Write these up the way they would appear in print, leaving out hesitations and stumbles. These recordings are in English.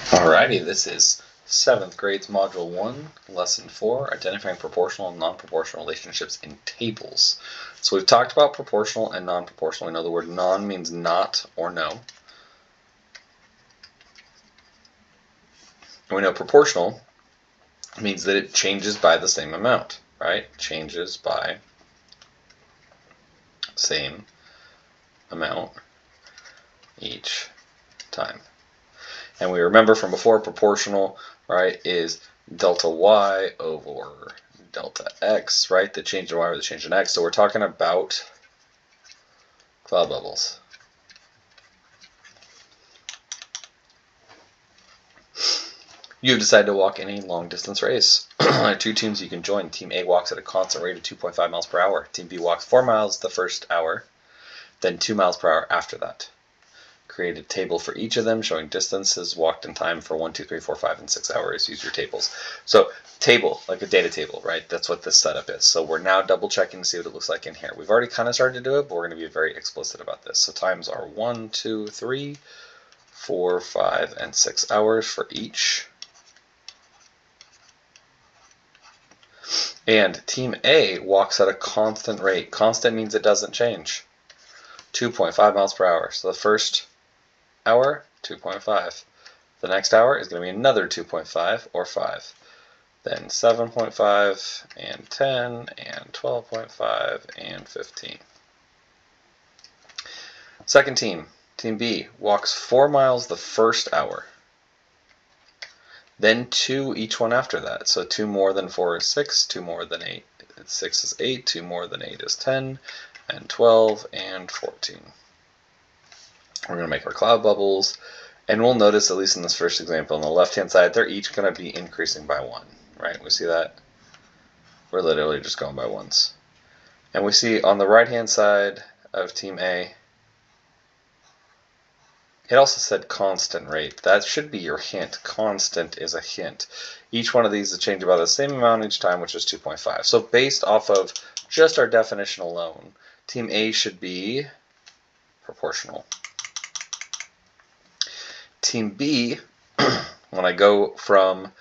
Alrighty, this is 7th grade's Module 1, Lesson 4, Identifying Proportional and Non-Proportional Relationships in Tables. So we've talked about proportional and non-proportional. We know the word non means not or no. And we know proportional means that it changes by the same amount, right? Changes by same amount each time. And we remember from before, proportional, right, is delta y over delta x, right? The change in y or the change in x. So we're talking about cloud bubbles. You have decided to walk in a long distance race. There are two teams you can join. Team A walks at a constant rate of 2.5 miles per hour. Team B walks 4 miles the first hour, then 2 miles per hour after that. Create a table for each of them showing distances walked in time for 1, 2, 3, 4, 5, and 6 hours. Use your tables. So table, like a data table, right? That's what this setup is. So we're now double checking to see what it looks like in here. We've already kind of started to do it, but we're going to be very explicit about this. So times are 1, 2, 3, 4, 5, and 6 hours for each. And team A walks at a constant rate. Constant means it doesn't change. 2.5 miles per hour. So the first hour, 2.5. The next hour is going to be another 2.5 or 5. Then 7.5 and 10 and 12.5 and 15. Second team, team B, walks 4 miles the first hour. Then 2 each one after that. So 2 more than 4 is 6, 2 more than 8, 6 is 8, 2 more than 8 is 10, and 12 and 14. We're going to make our cloud bubbles, and we'll notice, at least in this first example, on the left-hand side, they're each going to be increasing by 1, right? We see that? We're literally just going by ones. And we see on the right-hand side of team A, it also said constant rate. That should be your hint. Constant is a hint. Each one of these is changed by the same amount each time, which is 2.5. So based off of just our definition alone, team A should be proportional. Team B, when I go from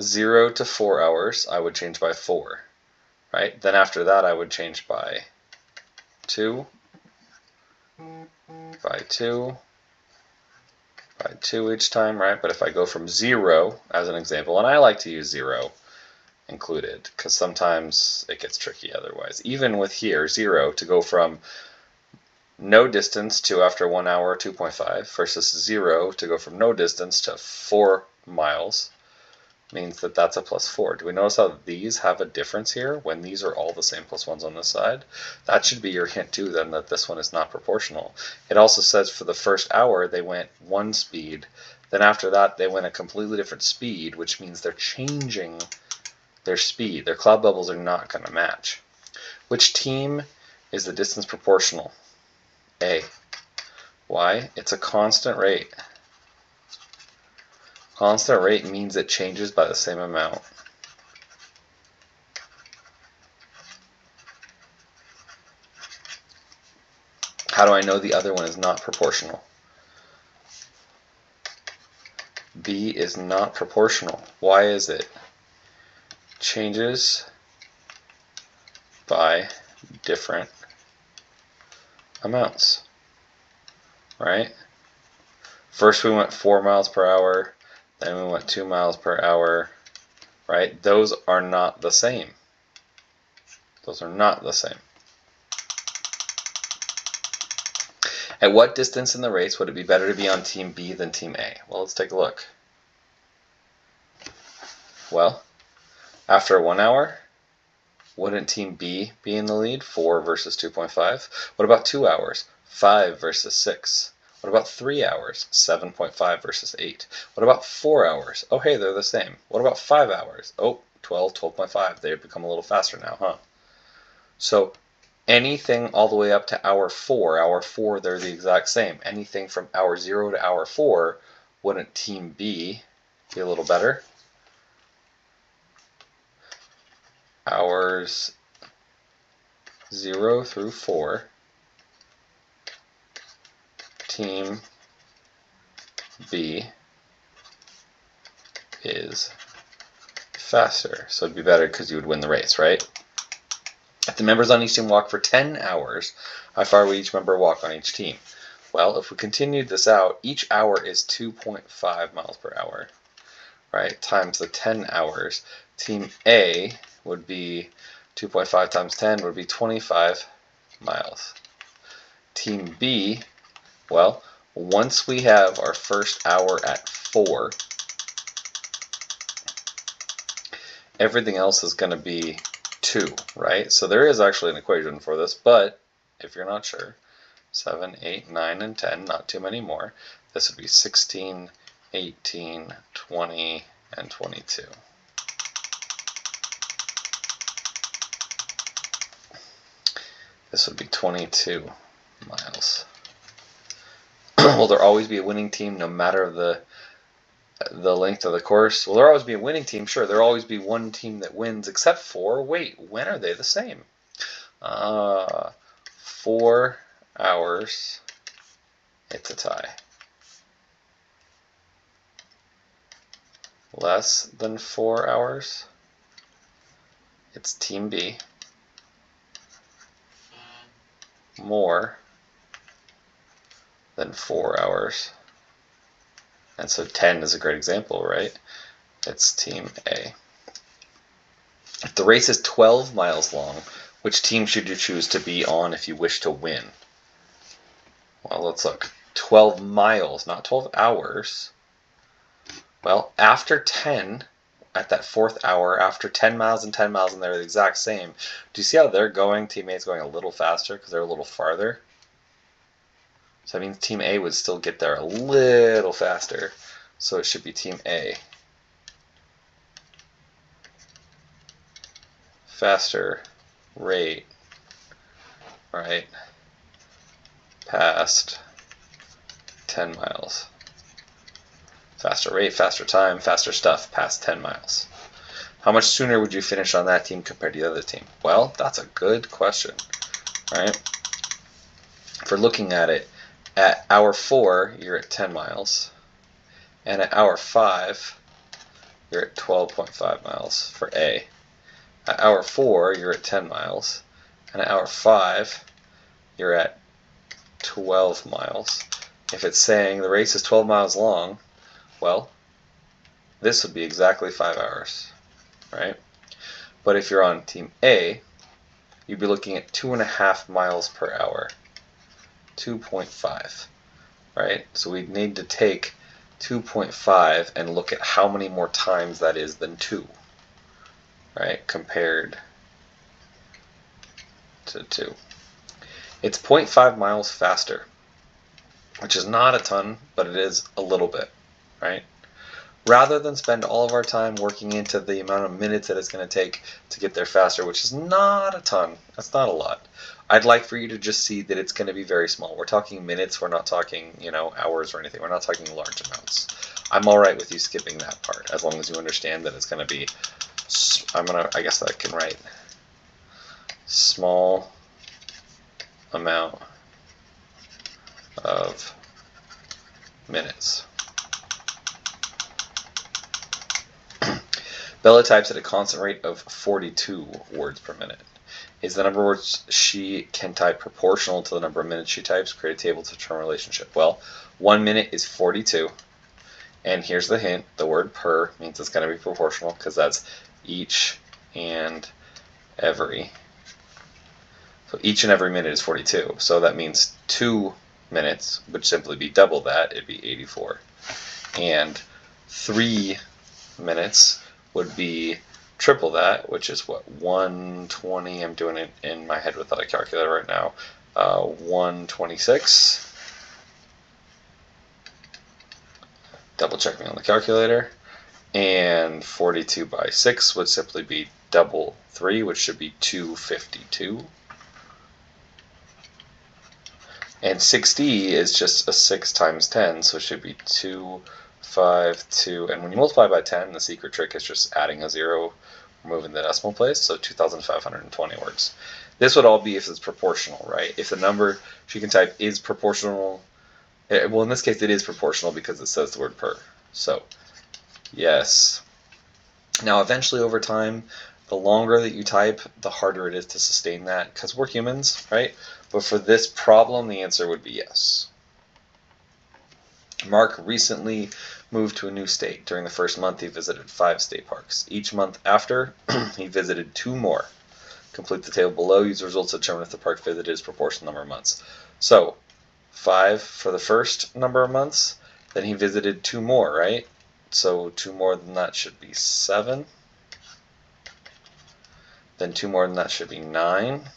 0 to 4 hours, I would change by 4, right? Then after that, I would change by 2, by 2, by 2 each time, right? But if I go from 0, as an example, and I like to use 0 included, because sometimes it gets tricky otherwise. Even with here, 0, to go from no distance to after 1 hour, 2.5, versus 0 to go from no distance to 4 miles, means that that's a plus 4. Do we notice how these have a difference here when these are all the same plus 1s on this side? That should be your hint too then that this one is not proportional. It also says for the first hour they went one speed, then after that they went a completely different speed, which means they're changing their speed. Their cloud bubbles are not going to match. Which team is the distance proportional? A. Why? It's a constant rate. Constant rate means it changes by the same amount. How do I know the other one is not proportional? B is not proportional. Why is it? Changes by different amounts, right? First we went 4 miles per hour, then we went 2 miles per hour, right? Those are not the same. Those are not the same. At what distance in the race would it be better to be on Team B than Team A? Well, let's take a look. Well, after 1 hour, wouldn't Team B be in the lead? 4 versus 2.5. What about 2 hours? 5 versus 6. What about 3 hours? 7.5 versus 8. What about 4 hours? Oh, hey, they're the same. What about 5 hours? Oh, 12, 12.5. They've become a little faster now, huh? So anything all the way up to hour 4, they're the exact same. Anything from hour 0 to hour 4, wouldn't Team B be a little better? Hours 0 through 4, Team B is faster. So it'd be better because you would win the race, right? If the members on each team walk for 10 hours, how far will each member walk on each team? Well, if we continued this out, each hour is 2.5 miles per hour, right? Times the 10 hours. Team A would be 2.5 times 10 would be 25 miles. Team B, well, once we have our first hour at 4, everything else is going to be 2, right? So there is actually an equation for this, but if you're not sure, 7, 8, 9, and 10, not too many more. This would be 16, 18, 20, and 22. This would be 22 miles. Will there always be a winning team no matter the length of the course? Will there always be a winning team? Sure, there'll always be one team that wins, except for, wait, when are they the same? 4 hours, it's a tie. Less than 4 hours, it's Team B. More than 4 hours. And so 10 is a great example, right? It's Team A. If the race is 12 miles long, which team should you choose to be on if you wish to win? Well, let's look. 12 miles, not 12 hours. Well, after 10, at that 4th hour, after 10 miles and 10 miles, and they're the exact same, do you see how they're going? Team A is going a little faster because they're a little farther. So that means Team A would still get there a little faster. So it should be Team A. Faster rate, right, past 10 miles. Faster rate, faster time, faster stuff, past 10 miles. How much sooner would you finish on that team compared to the other team? Well, that's a good question, right? If we're looking at it, at hour 4, you're at 10 miles. And at hour 5, you're at 12.5 miles for A. At hour 4, you're at 10 miles. And at hour 5, you're at 12 miles. If it's saying the race is 12 miles long, well, this would be exactly 5 hours, right? But if you're on Team A, you'd be looking at 2.5 miles per hour. 2.5, right? So we'd need to take 2.5 and look at how many more times that is than 2, right? Compared to 2. It's 0.5 miles faster, which is not a ton, but it is a little bit, right? Rather than spend all of our time working into the amount of minutes that it's going to take to get there faster, which is not a ton, that's not a lot. I'd like for you to just see that it's going to be very small. We're talking minutes, we're not talking, hours or anything. We're not talking large amounts. I'm all right with you skipping that part, as long as you understand that it's going to be, I guess I can write small amount of minutes. Bella types at a constant rate of 42 words per minute. Is the number of words she can type proportional to the number of minutes she types? Create a table to determine relationship. Well, 1 minute is 42. And here's the hint. The word per means it's going to be proportional because that's each and every. So each and every minute is 42. So that means 2 minutes would simply be double that. It'd be 84. And 3 minutes would be triple that, which is what, 120. I'm doing it in my head without a calculator right now. 126. Double checking on the calculator. And 42 by 6 would simply be double 3, which should be 252. And 60 is just a 6 times 10, so it should be 252. And when you multiply by 10, the secret trick is just adding a 0, removing the decimal place, so 2,520 words. This would all be if it's proportional, right? If the number she can type is proportional, well, in this case it is proportional because it says the word per. So Yes. Now, eventually over time, the longer that you type, the harder it is to sustain that, because we're humans, right? But for this problem, the answer would be yes. Mark recently moved to a new state. During the first month, he visited 5 state parks. Each month after, he visited 2 more. Complete the table below. Use the results to determine if the park visited is proportional number of months. So, 5 for the first number of months, then he visited 2 more, right? So 2 more than that should be 7. Then 2 more than that should be 9.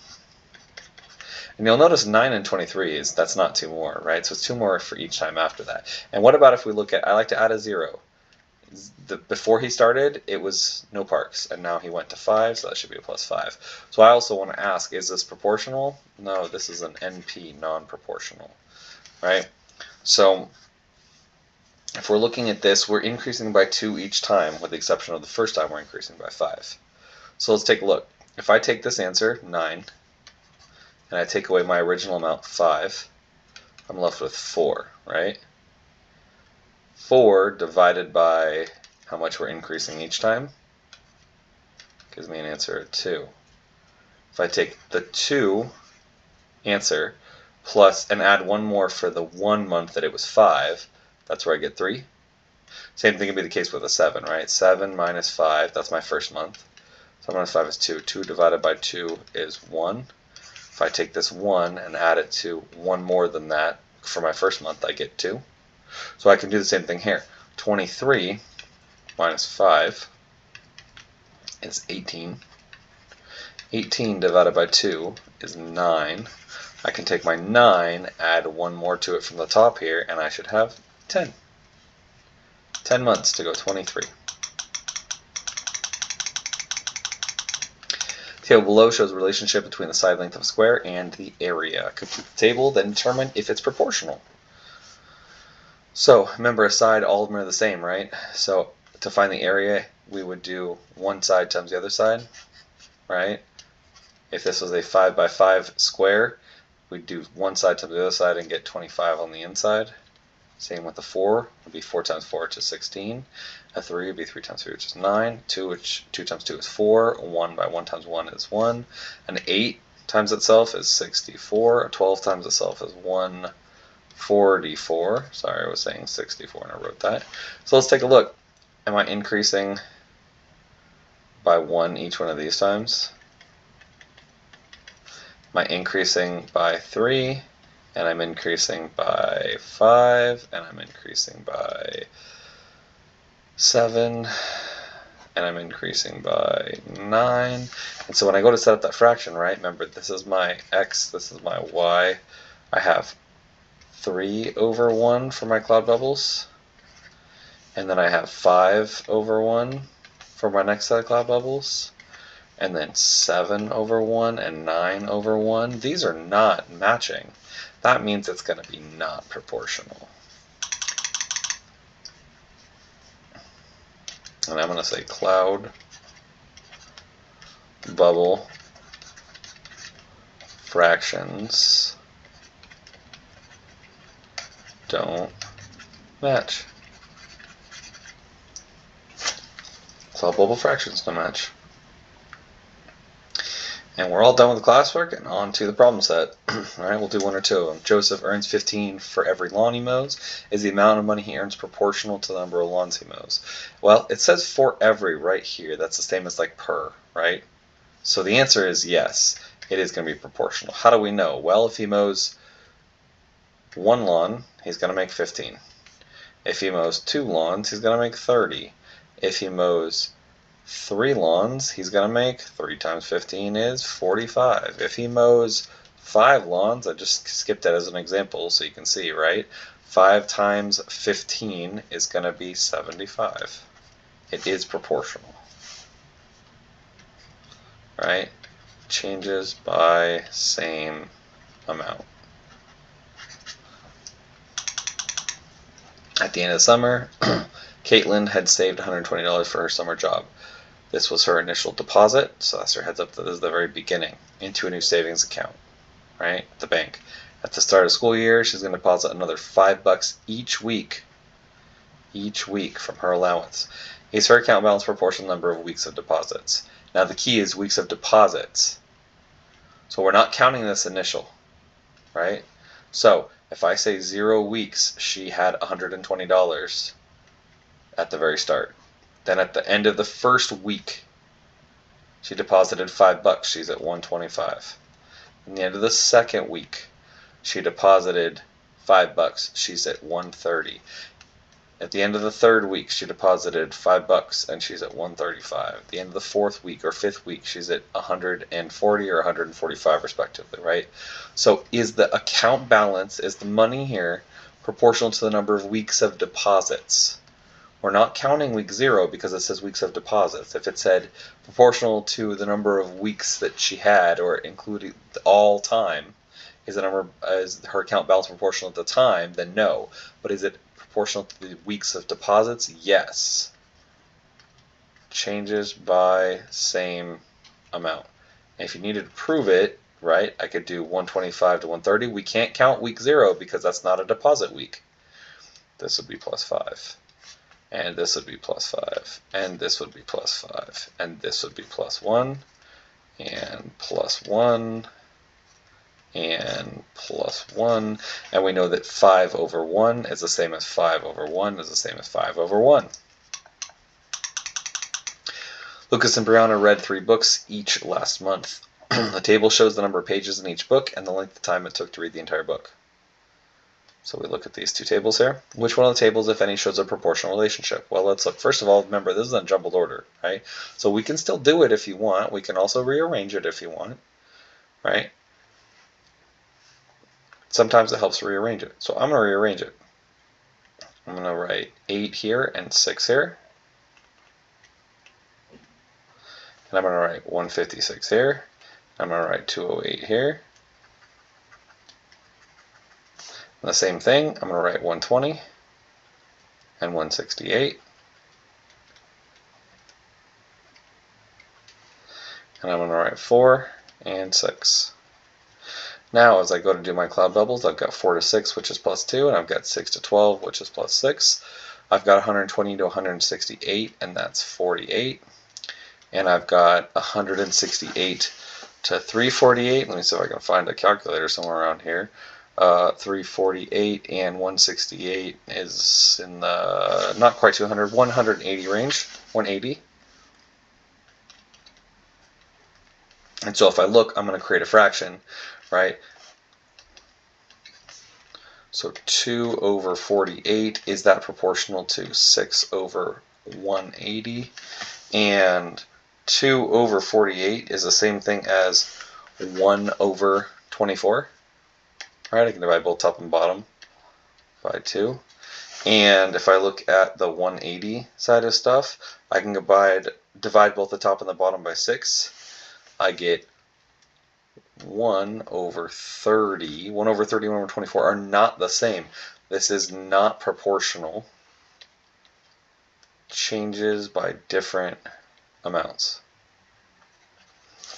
And you'll notice 9 and 23 that's not 2 more, right? So it's 2 more for each time after that. And what about if we look at, I like to add a 0. Before he started, it was no parks, and now he went to 5, so that should be a +5. So I also want to ask, is this proportional? No, this is an NP, non-proportional, right? So if we're looking at this, we're increasing by 2 each time, with the exception of the first time we're increasing by 5. So let's take a look. If I take this answer, 9, and I take away my original amount, 5, I'm left with 4, right? 4 divided by how much we're increasing each time gives me an answer of 2. If I take the 2 answer plus and add 1 more for the 1 month that it was 5, that's where I get 3. Same thing can be the case with a 7, right? 7 minus 5, that's my first month. 7 minus 5 is 2. 2 divided by 2 is 1. If I take this 1 and add it to 1 more than that for my first month, I get 2. So I can do the same thing here. 23 minus 5 is 18. 18 divided by 2 is 9. I can take my 9, add 1 more to it from the top here, and I should have 10. 10 months to go 23. The table below shows a relationship between the side length of a square and the area. Complete the table, then determine if it's proportional. So remember, a side, all of them are the same, right? So to find the area, we would do one side times the other side, right? If this was a 5 by 5 square, we'd do one side times the other side and get 25 on the inside. Same with the 4, it would be 4 times 4, which is 16. A 3 would be 3 times 3, which is 9. 2, which 2 times 2 is 4. 1 by 1 times 1 is 1. An 8 times itself is 64. A 12 times itself is 144. Sorry, I was saying 64 and I wrote that. So let's take a look. Am I increasing by 1 each one of these times? Am I increasing by 3? And I'm increasing by 5, and I'm increasing by 7, and I'm increasing by 9. And so when I go to set up that fraction, right, remember this is my x, this is my y. I have 3 over 1 for my cloud bubbles, and then I have 5 over 1 for my next set of cloud bubbles, and then 7 over 1 and 9 over 1. These are not matching. That means it's going to be not proportional. And I'm going to say cloud bubble fractions don't match. Cloud bubble fractions don't match. And we're all done with the classwork and on to the problem set. Alright, we'll do 1 or 2 of them. Joseph earns 15 for every lawn he mows. Is the amount of money he earns proportional to the number of lawns he mows? Well, it says for every right here. That's the same as like per, right? So the answer is yes, it is going to be proportional. How do we know? Well, if he mows 1 lawn, he's going to make 15. If he mows 2 lawns, he's going to make 30. If he mows 3 lawns, he's going to make 3 times 15 is 45. If he mows 5 lawns, I just skipped that as an example so you can see, right? 5 times 15 is going to be 75. It is proportional, right? Changes by same amount. At the end of the summer, Caitlin had saved $120 for her summer job. This was her initial deposit, so that's her heads up that this is the very beginning, into a new savings account, right, at the bank. At the start of the school year, she's going to deposit another $5 each week each week from her allowance. His fair account balance proportional number of weeks of deposits. Now the key is weeks of deposits. So we're not counting this initial, right? So if I say 0 weeks, she had $120 at the very start. Then at the end of the first week, she deposited $5. She's at $125. At the end of the second week, she deposited $5. She's at $130. At the end of the third week, she deposited $5 and she's at $135. At the end of the fourth week or fifth week, she's at $140 or $145 respectively, right? So is the account balance, is the money here proportional to the number of weeks of deposits? We're not counting week 0 because it says weeks of deposits. If it said proportional to the number of weeks that she had, or including all time, is her account balance proportional at the time, then no. But is it proportional to the weeks of deposits? Yes. Changes by same amount. And if you needed to prove it, right, I could do 125 to 130. We can't count week 0 because that's not a deposit week. This would be plus 5. And this would be plus 5. And this would be plus 5. And this would be plus 1. And plus 1. And plus 1, and we know that 5 over 1 is the same as 5 over 1 is the same as 5 over 1. Lucas and Brianna read 3 books each last month. The table shows the number of pages in each book and the length of time it took to read the entire book. So we look at these 2 tables here. Which one of the tables, if any, shows a proportional relationship? Well, let's look. First of all, remember, this is in jumbled order, right? So we can still do it if you want. We can also rearrange it if you want, right? Sometimes it helps to rearrange it. So I'm going to rearrange it. I'm going to write 8 here and 6 here. And I'm going to write 156 here. I'm going to write 208 here. And the same thing, I'm going to write 120 and 168. And I'm going to write 4 and 6. Now, as I go to do my cloud bubbles, I've got 4 to 6, which is plus 2, and I've got 6 to 12, which is plus 6. I've got 120 to 168, and that's 48. And I've got 168 to 348. Let me see if I can find a calculator somewhere around here. 348 and 168 is in the not quite 200, 180 range, 180. And so if I look, I'm going to create a fraction, right? So 2 over 48, is that proportional to 6 over 180? And 2 over 48 is the same thing as 1 over 24. Right, I can divide both top and bottom by 2. And if I look at the 180 side of stuff, I can divide both the top and the bottom by 6. I get 1 over 30. 1 over 30 and 1 over 24 are not the same. This is not proportional. Changes by different amounts.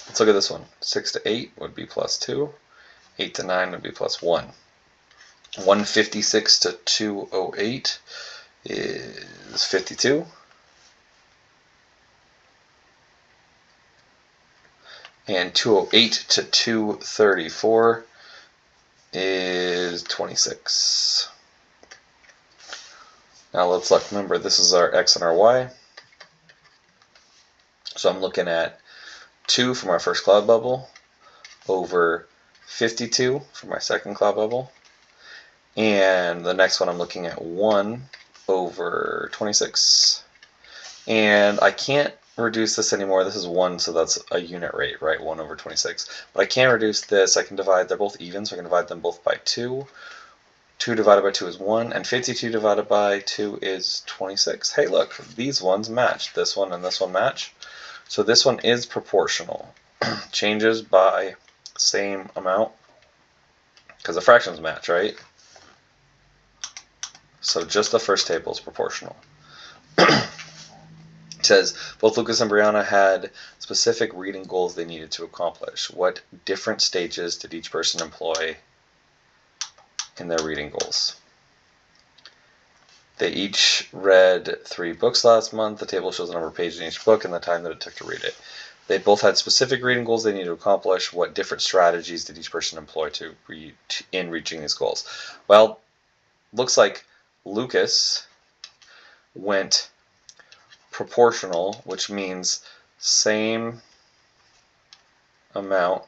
Let's look at this one. 6 to 8 would be plus 2. 8 to 9 would be plus 1. 156 to 208 is 52. And 208 to 234 is 26. Now let's look. Remember, this is our x and our y. So I'm looking at 2 for my first cloud bubble over 52 for my second cloud bubble. And the next one I'm looking at 1 over 26. And I can't reduce this anymore. This is 1, so that's a unit rate, right? 1 over 26. But I can't reduce this. I can divide, they're both even, so I can divide them both by 2. 2 divided by 2 is 1, and 52 divided by 2 is 26. Hey, look, these ones match. This one and this one match. So this one is proportional. Changes by same amount, because the fractions match, right? So just the first table is proportional. It says, both Lucas and Brianna had specific reading goals they needed to accomplish. What different stages did each person employ in their reading goals? They each read 3 books last month. The table shows the number of pages in each book and the time that it took to read it. They both had specific reading goals they needed to accomplish. What different strategies did each person employ in reaching these goals? Well, looks like Lucas went proportional, which means same amount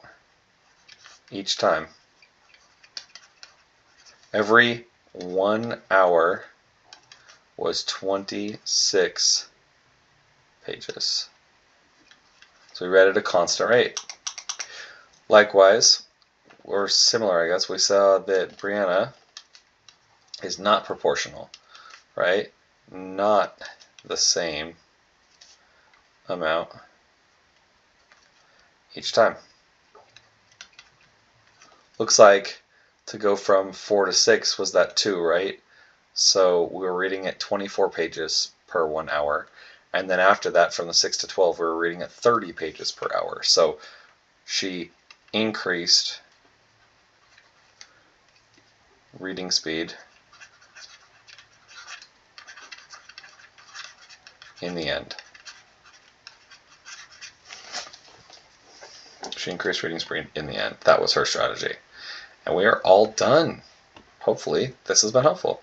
each time. Every 1 hour was 26 pages. So we read at a constant rate. Likewise, or similar, I guess, we saw that Brianna is not proportional, right? Not the same amount each time. Looks like to go from 4 to 6 was that 2, right? So we were reading at 24 pages per 1 hour. And then after that, from the 6 to 12, we were reading at 30 pages per hour. So she increased reading speed in the end. She increased reading speed in the end. That was her strategy. And we are all done. Hopefully, this has been helpful.